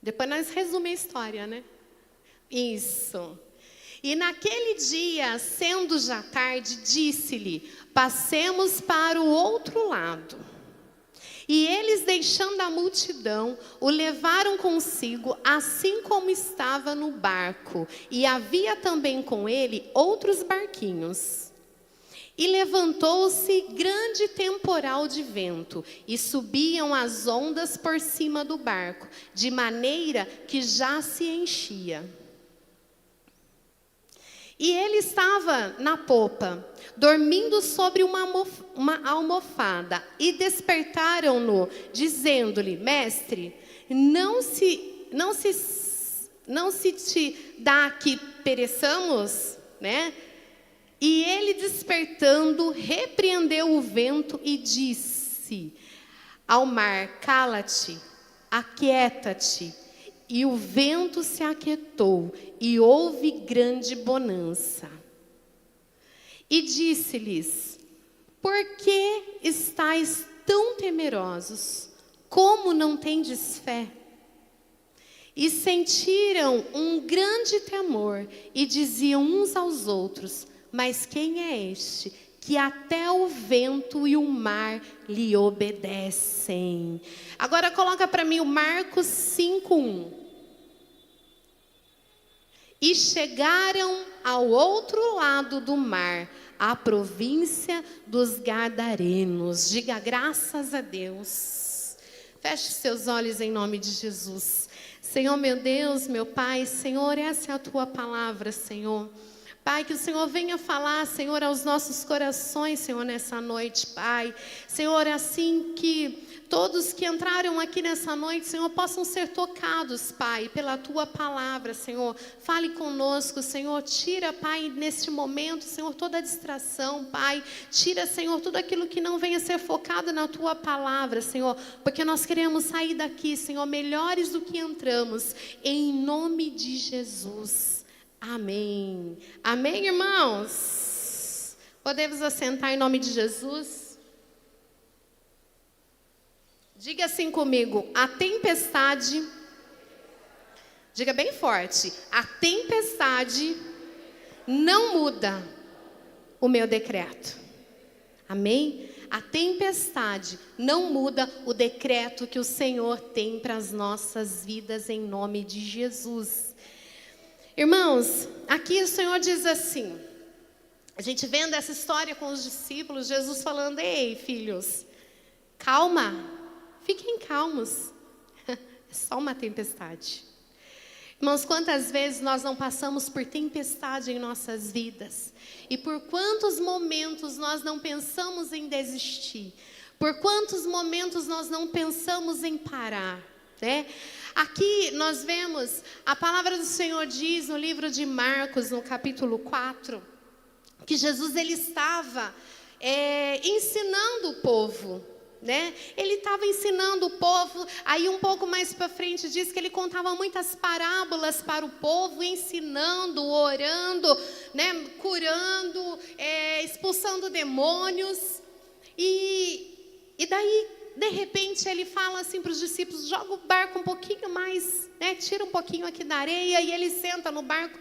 Depois nós resumimos a história, né? Isso. E naquele dia, sendo já tarde, disse-lhe: passemos para o outro lado. E eles, deixando a multidão, o levaram consigo, assim como estava no barco. E havia também com ele outros barquinhos. E levantou-se grande temporal de vento, e subiam as ondas por cima do barco, de maneira que já se enchia. E ele estava na popa, dormindo sobre uma almofada, e despertaram-no, dizendo-lhe: mestre, não se te dá que pereçamos, né? E ele, despertando, repreendeu o vento e disse ao mar: cala-te, aquieta-te. E o vento se aquietou, e houve grande bonança. E disse-lhes: por que estáis tão temerosos? Como não tendes fé? E sentiram um grande temor, e diziam uns aos outros: mas quem é este, que até o vento e o mar lhe obedecem? Agora coloca para mim o Marcos 5:1. E chegaram ao outro lado do mar, à província dos Gadarenos. Diga graças a Deus. Feche seus olhos em nome de Jesus. Senhor, meu Deus, meu Pai, Senhor, essa é a Tua palavra, Senhor. Pai, que o Senhor venha falar, Senhor, aos nossos corações, Senhor, nessa noite, Pai. Senhor, assim que todos que entraram aqui nessa noite, Senhor, possam ser tocados, Pai, pela Tua palavra, Senhor. Fale conosco, Senhor. Tira, Pai, neste momento, Senhor, toda a distração, Pai. Tira, Senhor, tudo aquilo que não venha ser focado na Tua palavra, Senhor. Porque nós queremos sair daqui, Senhor, melhores do que entramos. Em nome de Jesus. Amém. Amém, irmãos? Podemos assentar em nome de Jesus? Diga assim comigo: a tempestade, diga bem forte, a tempestade não muda o meu decreto. Amém? A tempestade não muda o decreto que o Senhor tem para as nossas vidas, em nome de Jesus. Irmãos, aqui o Senhor diz assim, a gente vendo essa história com os discípulos, Jesus falando: ei, filhos, calma, fiquem calmos, é só uma tempestade. Irmãos, quantas vezes nós não passamos por tempestade em nossas vidas? E por quantos momentos nós não pensamos em desistir? Por quantos momentos nós não pensamos em parar, né? Aqui nós vemos, a palavra do Senhor diz no livro de Marcos, no capítulo 4, que Jesus ele estava ensinando o povo, né? Ele estava ensinando o povo. Aí um pouco mais para frente diz que ele contava muitas parábolas para o povo, ensinando, orando, né? Curando, expulsando demônios. E daí, de repente, ele fala assim para os discípulos: joga o barco um pouquinho mais, né? Tira um pouquinho aqui da areia. E ele senta no barco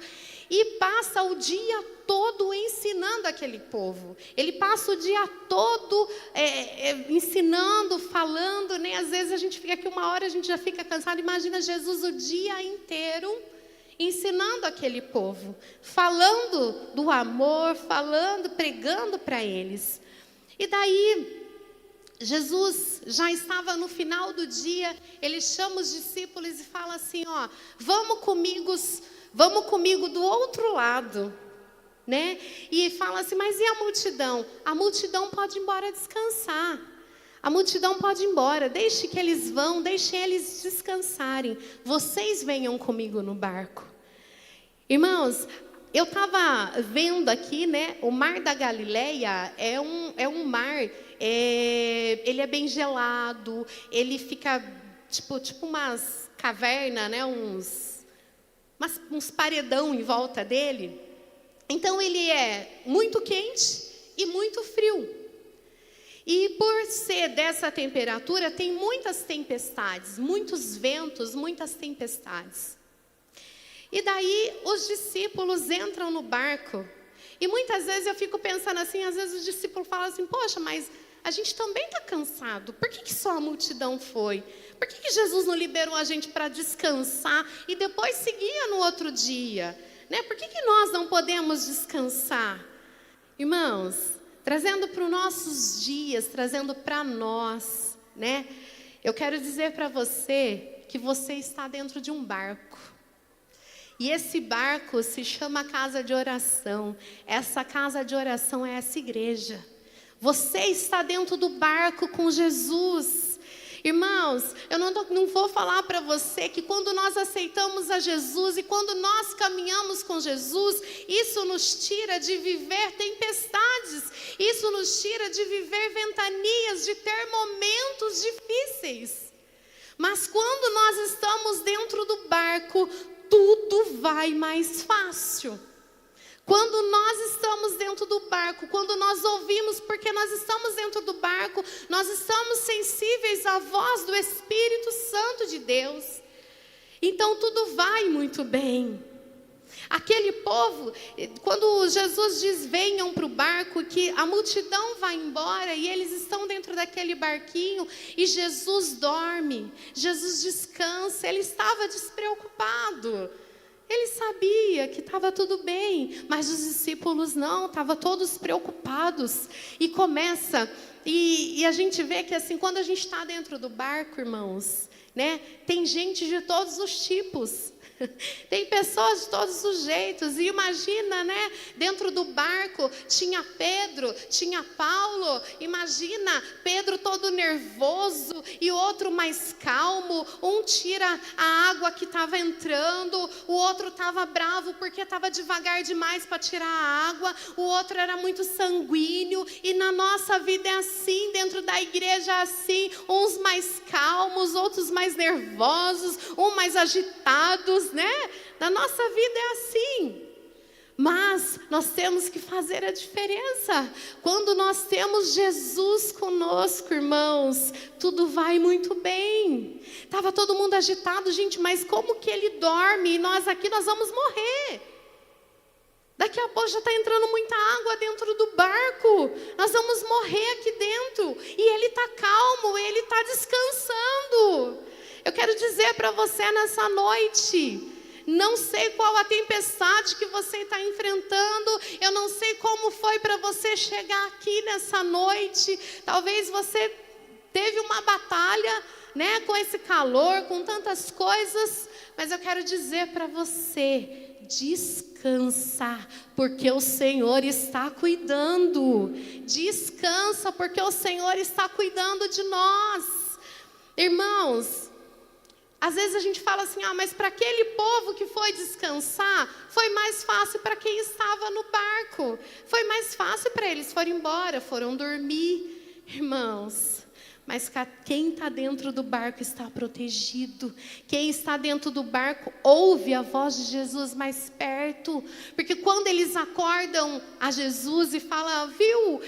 e passa o dia todo ensinando aquele povo. Ele passa o dia todo ensinando, falando, né? Às vezes a gente fica aqui 1 hora, a gente já fica cansado. Imagina Jesus o dia inteiro ensinando aquele povo, falando do amor, falando, pregando para eles. E daí Jesus já estava no final do dia, ele chama os discípulos e fala assim: ó, vamos comigo do outro lado, né? E fala assim: mas e a multidão? A multidão pode ir embora descansar. A multidão pode ir embora, deixe que eles vão, deixe eles descansarem. Vocês venham comigo no barco. Irmãos, eu estava vendo aqui, né? O Mar da Galileia é um mar, ele é bem gelado, ele fica tipo umas cavernas, né? Uns paredão em volta dele. Então ele é muito quente e muito frio. E por ser dessa temperatura, tem muitas tempestades, muitos ventos, muitas tempestades. E daí os discípulos entram no barco. E muitas vezes eu fico pensando assim, às vezes os discípulos falam assim, poxa, mas a gente também está cansado. Por que só a multidão foi? Por que Jesus não liberou a gente para descansar e depois seguia no outro dia? Né? Por que nós não podemos descansar? Irmãos, trazendo para os nossos dias, trazendo para nós, né? Eu quero dizer para você que você está dentro de um barco. E esse barco se chama casa de oração. Essa casa de oração é essa igreja. Você está dentro do barco com Jesus. Irmãos, eu não vou falar para você que quando nós aceitamos a Jesus e quando nós caminhamos com Jesus, isso nos tira de viver tempestades, isso nos tira de viver ventanias, de ter momentos difíceis. Mas quando nós estamos dentro do barco, tudo vai mais fácil. Quando nós estamos dentro do barco, quando nós ouvimos, porque nós estamos dentro do barco, nós estamos sensíveis à voz do Espírito Santo de Deus. Então tudo vai muito bem. Aquele povo, quando Jesus diz venham para o barco, que a multidão vai embora e eles estão dentro daquele barquinho e Jesus dorme, Jesus descansa, ele estava despreocupado. Ele sabia que estava tudo bem, mas os discípulos não, estavam todos preocupados. E começa, e a gente vê que assim, quando a gente está dentro do barco, irmãos, né, tem gente de todos os tipos. Tem pessoas de todos os jeitos. E imagina, né? Dentro do barco tinha Pedro, tinha Paulo. Imagina Pedro todo nervoso e outro mais calmo. Um tira a água que estava entrando, o outro estava bravo porque estava devagar demais para tirar a água. O outro era muito sanguíneo. E na nossa vida é assim, dentro da igreja é assim. Uns mais calmos, outros mais nervosos, uns mais agitados, né? Na nossa vida é assim. Mas nós temos que fazer a diferença. Quando nós temos Jesus conosco, irmãos, tudo vai muito bem. Estava todo mundo agitado, gente, mas como que ele dorme? E nós aqui, nós vamos morrer. Daqui a pouco já está entrando muita água dentro do barco. Nós vamos morrer aqui dentro. E ele está calmo, ele está descansando. Eu quero dizer para você nessa noite, não sei qual a tempestade que você está enfrentando, eu não sei como foi para você chegar aqui nessa noite. Talvez você teve uma batalha, né, com esse calor, com tantas coisas, mas eu quero dizer para você, descansa, porque o Senhor está cuidando. Descansa, porque o Senhor está cuidando de nós. Irmãos, às vezes a gente fala assim, mas para aquele povo que foi descansar, foi mais fácil para quem estava no barco. Foi mais fácil para eles, foram embora, foram dormir. Irmãos, mas quem está dentro do barco está protegido. Quem está dentro do barco ouve a voz de Jesus mais perto. Porque quando eles acordam a Jesus e falam, viu,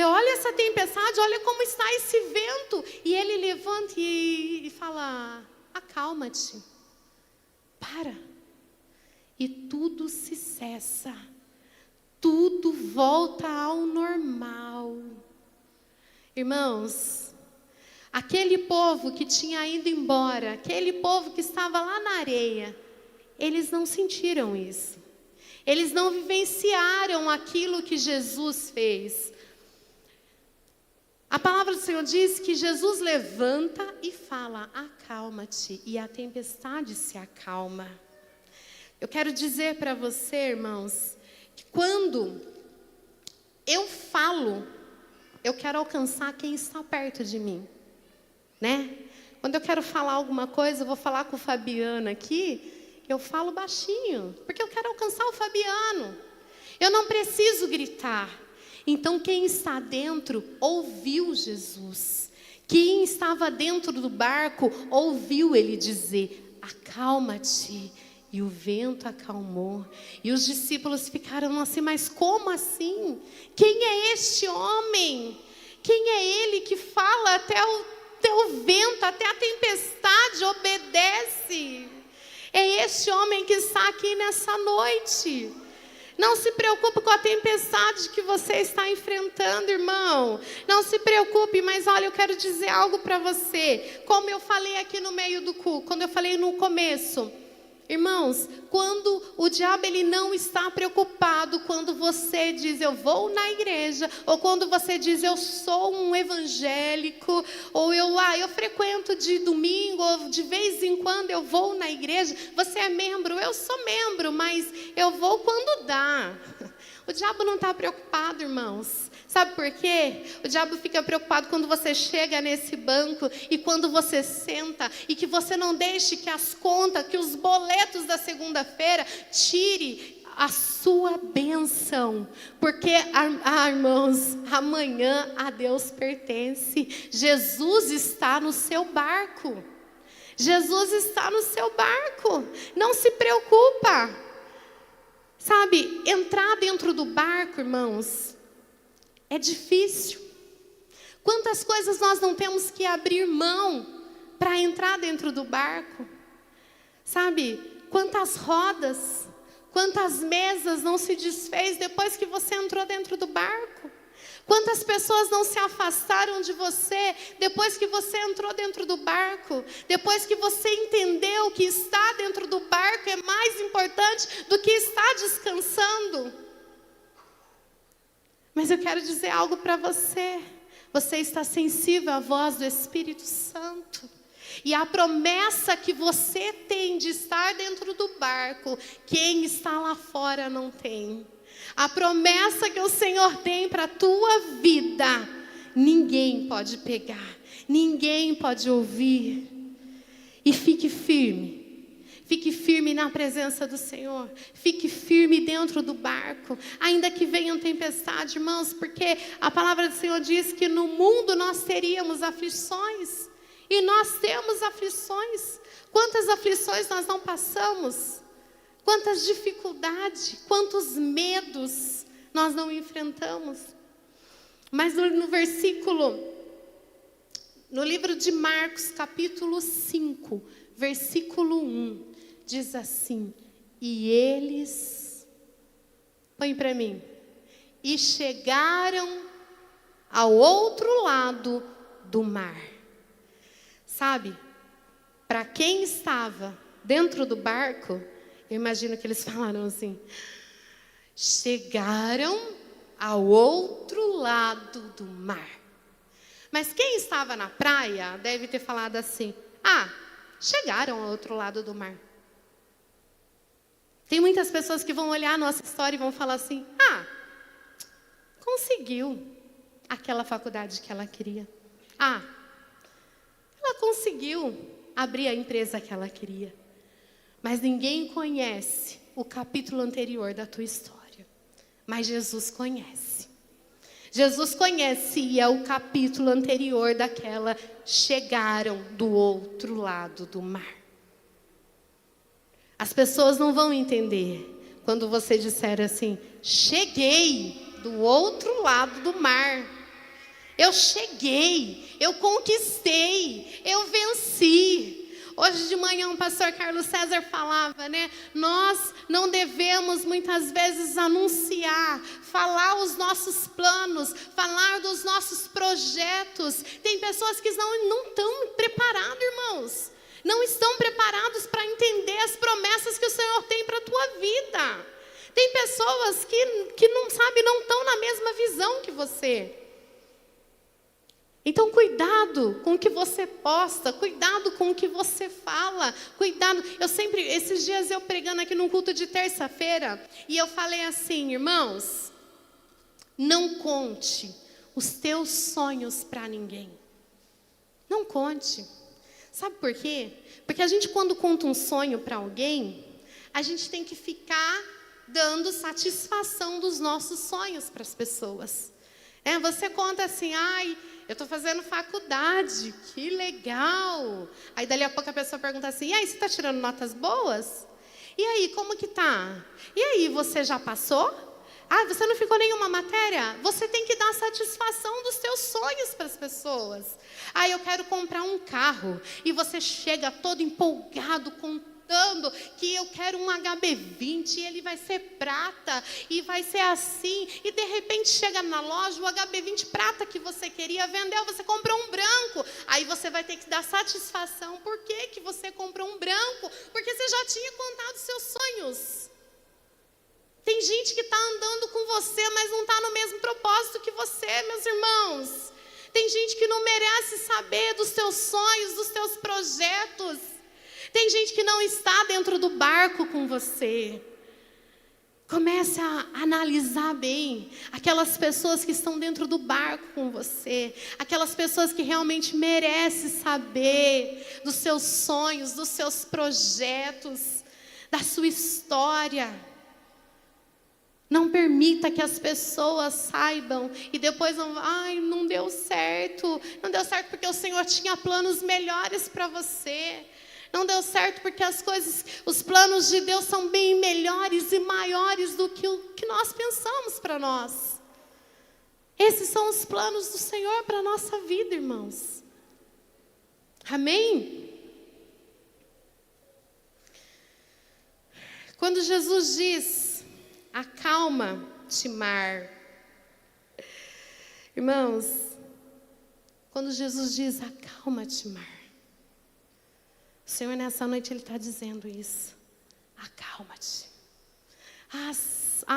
olha essa tempestade, olha como está esse vento. E ele levanta e fala, acalma-te, para. E tudo se cessa. Tudo volta ao normal. Irmãos, aquele povo que tinha ido embora, aquele povo que estava lá na areia, eles não sentiram isso. Eles não vivenciaram aquilo que Jesus fez. A palavra do Senhor diz que Jesus levanta e fala, acalma-te, e a tempestade se acalma. Eu quero dizer para você, irmãos, que quando eu falo, eu quero alcançar quem está perto de mim, né? Quando eu quero falar alguma coisa, eu vou falar com o Fabiano aqui, eu falo baixinho, porque eu quero alcançar o Fabiano. Eu não preciso gritar. Então quem está dentro ouviu Jesus. Quem estava dentro do barco ouviu ele dizer, acalma-te. E o vento acalmou. E os discípulos ficaram assim, mas como assim? Quem é este homem Quem é Ele que fala até o vento, até a tempestade obedece? É este homem que está aqui nessa noite. Não se preocupe com a tempestade que você está enfrentando, irmão. Não se preocupe, mas olha, eu quero dizer algo para você. Como eu falei aqui no meio do culto, quando eu falei no começo. Irmãos, quando o diabo ele não está preocupado quando você diz eu vou na igreja, ou quando você diz eu sou um evangélico, ou eu frequento de domingo, ou de vez em quando eu vou na igreja. Você é membro? Eu sou membro, mas eu vou quando dá. O diabo não está preocupado, irmãos. Sabe por quê? O diabo fica preocupado quando você chega nesse banco e quando você senta e que você não deixe que as contas, que os boletos da segunda-feira tire a sua bênção. Porque, irmãos, amanhã a Deus pertence. Jesus está no seu barco. Jesus está no seu barco. Não se preocupa. Sabe, entrar dentro do barco, irmãos, é difícil. Quantas coisas nós não temos que abrir mão para entrar dentro do barco? Sabe, quantas rodas, quantas mesas não se desfez depois que você entrou dentro do barco? Quantas pessoas não se afastaram de você depois que você entrou dentro do barco? Depois que você entendeu que estar dentro do barco é mais importante do que estar descansando? Mas eu quero dizer algo para você. Você está sensível à voz do Espírito Santo. E a promessa que você tem de estar dentro do barco, quem está lá fora não tem. A promessa que o Senhor tem para a tua vida, ninguém pode pegar, ninguém pode ouvir. E fique firme na presença do Senhor, fique firme dentro do barco, ainda que venham tempestade, irmãos, porque a palavra do Senhor diz que no mundo nós teríamos aflições, e nós temos aflições. Quantas aflições nós não passamos? Quantas dificuldades, quantos medos nós não enfrentamos. Mas no livro de Marcos, capítulo 5, versículo 1, diz assim: e eles, põe para mim, e chegaram ao outro lado do mar. Sabe, para quem estava dentro do barco, eu imagino que eles falaram assim: chegaram ao outro lado do mar. Mas quem estava na praia deve ter falado assim: chegaram ao outro lado do mar. Tem muitas pessoas que vão olhar a nossa história e vão falar assim: conseguiu aquela faculdade que ela queria. Ela conseguiu abrir a empresa que ela queria. Mas ninguém conhece o capítulo anterior da tua história. Mas Jesus conhece. Jesus conhece o capítulo anterior daquela chegaram do outro lado do mar. As pessoas não vão entender quando você disser assim: cheguei do outro lado do mar. Eu cheguei, eu conquistei, eu venci. Hoje de manhã o pastor Carlos César falava, né? Nós não devemos muitas vezes anunciar, falar os nossos planos, falar dos nossos projetos. Tem pessoas que não estão preparadas, irmãos. Não estão preparados para entender as promessas que o Senhor tem para a tua vida. Tem pessoas que não sabem, não estão na mesma visão que você. Então, cuidado com o que você posta, cuidado com o que você fala, cuidado. Esses dias eu pregando aqui num culto de terça-feira, e eu falei assim: irmãos, não conte os teus sonhos para ninguém. Não conte. Sabe por quê? Porque a gente, quando conta um sonho para alguém, a gente tem que ficar dando satisfação dos nossos sonhos para as pessoas. Você conta assim: eu estou fazendo faculdade, que legal. Aí dali a pouco a pessoa pergunta assim: e aí, você está tirando notas boas? E aí, como que tá? E aí, você já passou? Ah, você não ficou nenhuma matéria? Você tem que dar satisfação dos seus sonhos para as pessoas. Ah, eu quero comprar um carro. E você chega todo empolgado, contando que eu quero um HB20 e ele vai ser prata e vai ser assim. E de repente chega na loja, o HB20 prata que você queria vendeu, você comprou um branco. Aí você vai ter que dar satisfação. Por que você comprou um branco? Porque você já tinha contado seus sonhos. Tem gente que está andando com você, mas não está no mesmo propósito que você, meus irmãos. Tem gente que não merece saber dos teus sonhos, dos teus projetos. Tem gente que não está dentro do barco com você. Comece a analisar bem aquelas pessoas que estão dentro do barco com você. Aquelas pessoas que realmente merecem saber dos seus sonhos, dos seus projetos, da sua história. Não permita que as pessoas saibam e depois não deu certo. Não deu certo porque o Senhor tinha planos melhores para você. Não deu certo porque os planos de Deus são bem melhores e maiores do que o que nós pensamos para nós. Esses são os planos do Senhor para a nossa vida, irmãos. Amém? Quando Jesus diz: acalma-te, mar. Irmãos, quando Jesus diz: acalma-te, mar, o Senhor nessa noite Ele está dizendo isso. Acalma-te.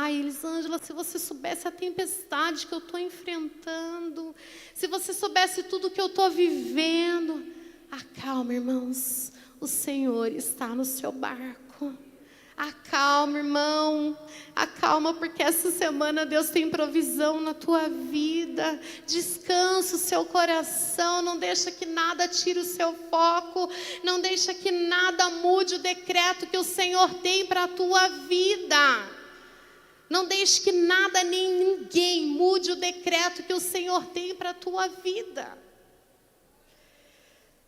Elisângela, se você soubesse a tempestade que eu estou enfrentando, se você soubesse tudo que eu estou vivendo. Acalma, irmãos, o Senhor está no seu barco. Acalma, irmão, acalma, porque essa semana Deus tem provisão na tua vida. Descansa o seu coração, não deixa que nada tire o seu foco, não deixa que nada mude o decreto que o Senhor tem para a tua vida. Não deixe que nada nem ninguém mude o decreto que o Senhor tem para a tua vida.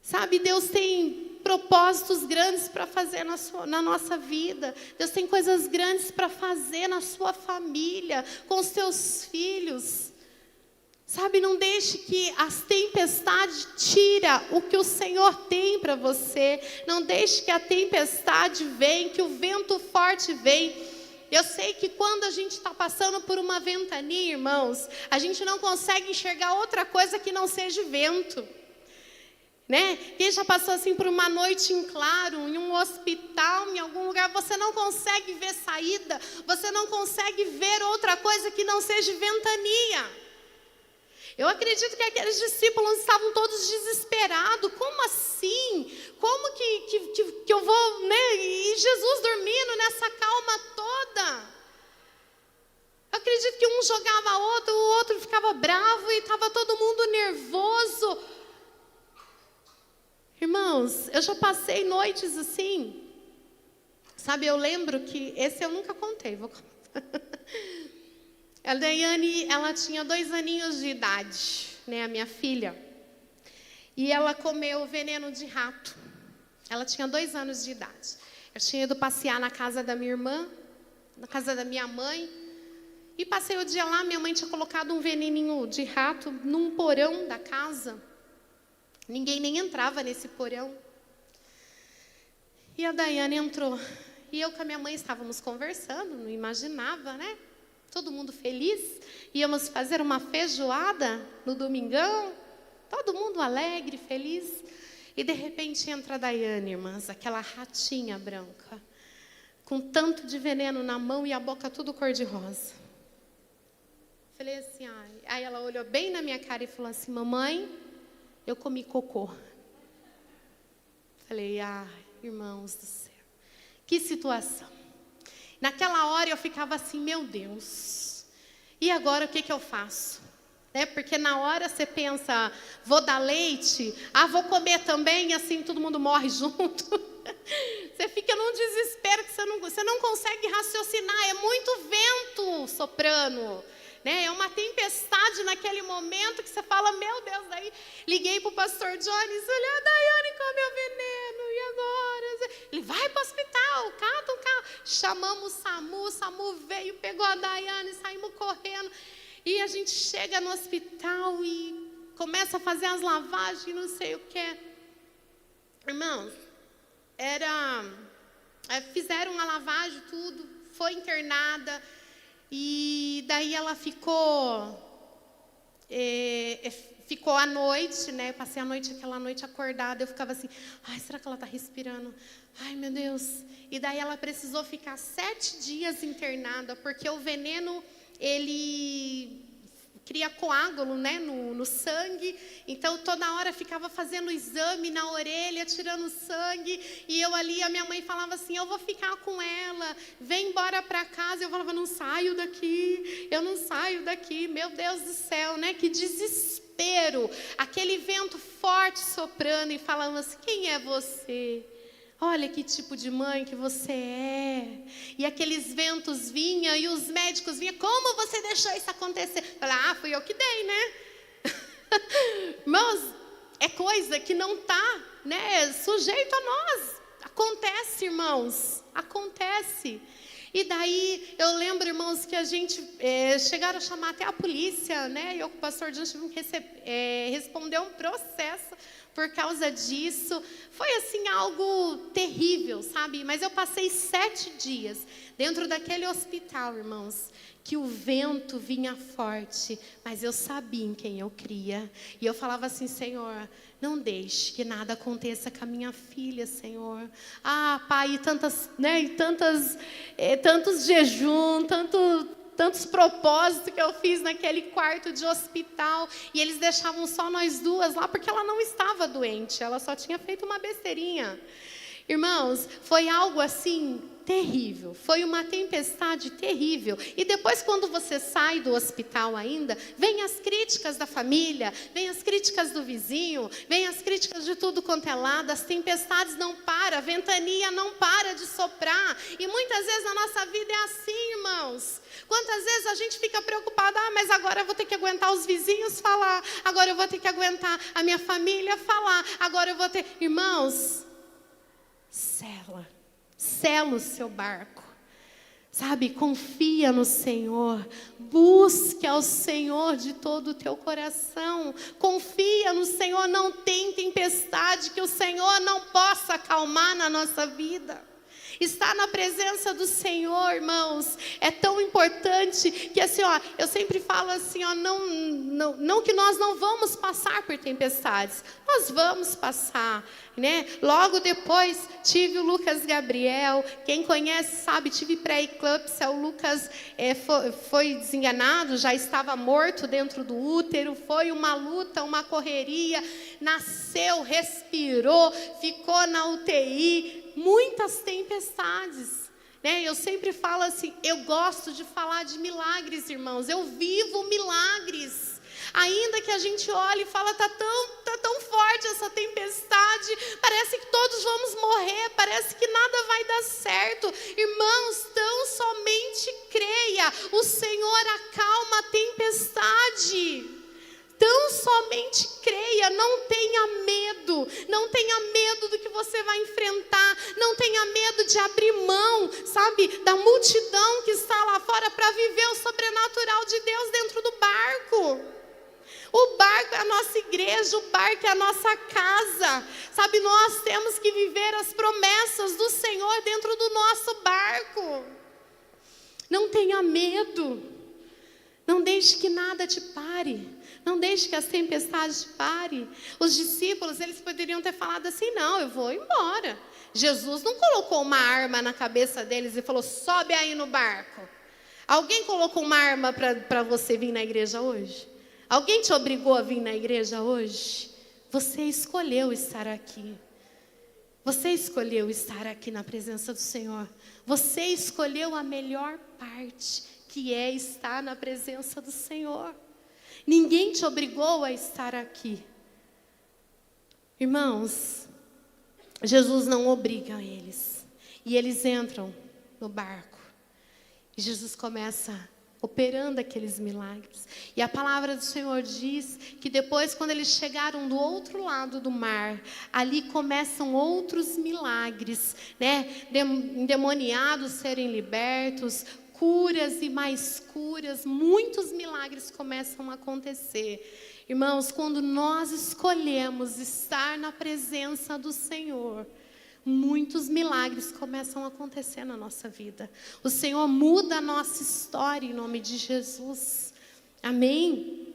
Sabe, Deus tem propósitos grandes para fazer na nossa vida. Deus tem coisas grandes para fazer na sua família, com os teus filhos. Sabe, não deixe que as tempestades tirem o que o Senhor tem para você. Não deixe que a tempestade venha, que o vento forte venha. Eu sei que quando a gente está passando por uma ventania, irmãos, a gente não consegue enxergar outra coisa que não seja vento. Né? Quem já passou assim por uma noite em claro, em um hospital, em algum lugar, você não consegue ver saída, você não consegue ver outra coisa que não seja ventania. Eu acredito que aqueles discípulos estavam todos desesperados. Como assim? Como que eu vou, né? E Jesus dormindo nessa calma toda. Eu acredito que um jogava outro, o outro ficava bravo e estava todo mundo nervoso. Irmãos, eu já passei noites assim. Sabe, eu lembro que, esse eu nunca contei, vou contar. A Daiane, ela tinha 2 aninhos de idade, né, a minha filha. E ela comeu veneno de rato. Ela tinha 2 anos de idade. Eu tinha ido passear na casa da minha irmã, na casa da minha mãe. E passei o dia lá, minha mãe tinha colocado um veneninho de rato num porão da casa. Ninguém nem entrava nesse porão. E a Daiane entrou. E eu com a minha mãe estávamos conversando, não imaginava, né? Todo mundo feliz. Íamos fazer uma feijoada no domingão. Todo mundo alegre, feliz. E de repente entra a Daiane, irmãs, aquela ratinha branca, com tanto de veneno na mão e a boca tudo cor-de-rosa. Falei assim, aí ela olhou bem na minha cara e falou assim: mamãe, eu comi cocô. Falei, irmãos do céu, que situação. Naquela hora eu ficava assim, meu Deus, e agora o que eu faço? Né? Porque na hora você pensa, vou dar leite, vou comer também, e assim todo mundo morre junto. Você fica num desespero que você não consegue raciocinar, é muito vento soprando. Né? É uma tempestade naquele momento que você fala, meu Deus, daí liguei para o pastor Jones, olha, a Daiane comeu veneno, e agora? Ele vai para o hospital, cata um carro. chamamos o SAMU veio, pegou a Daiane e saímos correndo. E a gente chega no hospital e começa a fazer as lavagens, não sei o que. Irmãos, fizeram a lavagem, tudo, foi internada. E daí ela ficou à noite, né? Eu passei aquela noite acordada. Eu ficava assim, ai, será que ela está respirando? Ai, meu Deus. E daí ela precisou ficar 7 dias internada, porque o veneno, ele cria coágulo, né, no sangue. Então, toda hora ficava fazendo exame na orelha, tirando sangue. E eu ali, a minha mãe falava assim, eu vou ficar com ela, vem embora para casa. Eu falava, não saio daqui, eu não saio daqui. Meu Deus do céu, né, que desespero. Aquele vento forte soprando e falando assim, quem é você? Olha que tipo de mãe que você é. E aqueles ventos vinham e os médicos vinham. Como você deixou isso acontecer? Eu falei, fui eu que dei, né? Irmãos, é coisa que não está, né, sujeito a nós. Acontece, irmãos. Acontece. E daí, eu lembro, irmãos, que a gente chegaram a chamar até a polícia, né? E o pastor John respondeu um processo por causa disso. Foi assim algo terrível, sabe? Mas eu passei 7 dias dentro daquele hospital, irmãos, que o vento vinha forte, mas eu sabia em quem eu cria. E eu falava assim, Senhor, não deixe que nada aconteça com a minha filha, Senhor. Pai, tantos jejum, tantos propósitos que eu fiz naquele quarto de hospital. E eles deixavam só nós duas lá, porque ela não estava doente. Ela só tinha feito uma besteirinha. Irmãos, foi algo assim terrível. Foi uma tempestade terrível. E depois, quando você sai do hospital ainda, vem as críticas da família, vem as críticas do vizinho, vem as críticas de tudo quanto é lado. As tempestades não param, a ventania não para de soprar. E muitas vezes a nossa vida é assim, irmãos. Quantas vezes a gente fica preocupada, mas agora eu vou ter que aguentar os vizinhos falar, agora eu vou ter que aguentar a minha família falar, agora eu vou ter... Irmãos, sela o seu barco, sabe? Confia no Senhor, busque ao Senhor de todo o teu coração, confia no Senhor, não tem tempestade que o Senhor não possa acalmar na nossa vida. Estar na presença do Senhor, irmãos, é tão importante que assim, eu sempre falo assim, não que nós não vamos passar por tempestades, nós vamos passar, né? Logo depois tive o Lucas Gabriel, quem conhece sabe, tive pré-eclâmpsia, o Lucas foi desenganado, já estava morto dentro do útero, foi uma luta, uma correria, nasceu, respirou, ficou na UTI, muitas tempestades, né? Eu sempre falo assim, eu gosto de falar de milagres, irmãos, eu vivo milagres, ainda que a gente olhe e fala, tá tão forte essa tempestade, parece que todos vamos morrer, parece que nada vai dar certo. Irmãos, tão somente creia, o Senhor acalma a tempestade. Tão somente creia, não tenha medo do que você vai enfrentar, não tenha medo de abrir mão, sabe, da multidão que está lá fora para viver o sobrenatural de Deus dentro do barco. O barco é a nossa igreja, o barco é a nossa casa, sabe, nós temos que viver as promessas do Senhor dentro do nosso barco. Não tenha medo, não deixe que nada te pare. Não deixe que as tempestades parem. Os discípulos, eles poderiam ter falado assim, não, eu vou embora. Jesus não colocou uma arma na cabeça deles e falou, sobe aí no barco. Alguém colocou uma arma para você vir na igreja hoje? Alguém te obrigou a vir na igreja hoje? Você escolheu estar aqui. Você escolheu estar aqui na presença do Senhor. Você escolheu a melhor parte, que é estar na presença do Senhor. Ninguém te obrigou a estar aqui. Irmãos, Jesus não obriga eles. E eles entram no barco. E Jesus começa operando aqueles milagres. E a palavra do Senhor diz que depois, quando eles chegaram do outro lado do mar, ali começam outros milagres, né? Endemoniados serem libertos, curas e mais curas, muitos milagres começam a acontecer. Irmãos, quando nós escolhemos estar na presença do Senhor, muitos milagres começam a acontecer na nossa vida. O Senhor muda a nossa história em nome de Jesus. Amém?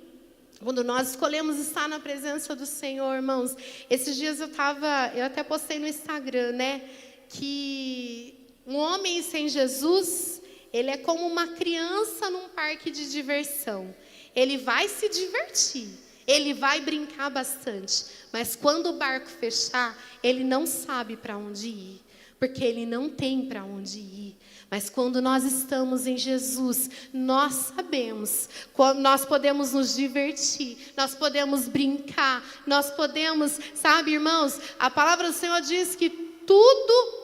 Quando nós escolhemos estar na presença do Senhor, irmãos, esses dias eu até postei no Instagram, né? Que um homem sem Jesus, ele é como uma criança num parque de diversão. Ele vai se divertir, ele vai brincar bastante, mas quando o barco fechar, ele não sabe para onde ir, porque ele não tem para onde ir. Mas quando nós estamos em Jesus, nós sabemos, nós podemos nos divertir, nós podemos brincar, nós podemos, sabe, irmãos, a palavra do Senhor diz que tudo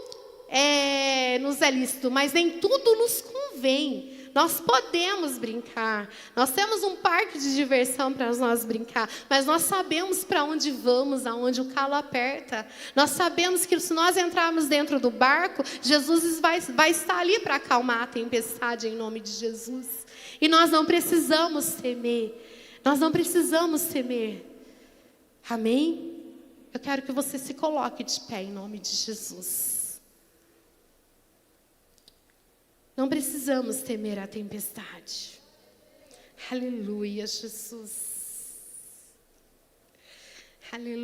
nos é lícito, mas nem tudo nos convém. Nós podemos brincar, nós temos um parque de diversão para nós brincar, mas nós sabemos para onde vamos, aonde o calo aperta. Nós sabemos que se nós entrarmos dentro do barco, Jesus vai estar ali para acalmar a tempestade em nome de Jesus. E nós não precisamos temer, nós não precisamos temer. Amém? Eu quero que você se coloque de pé em nome de Jesus. Não precisamos temer a tempestade. Aleluia, Jesus. Aleluia.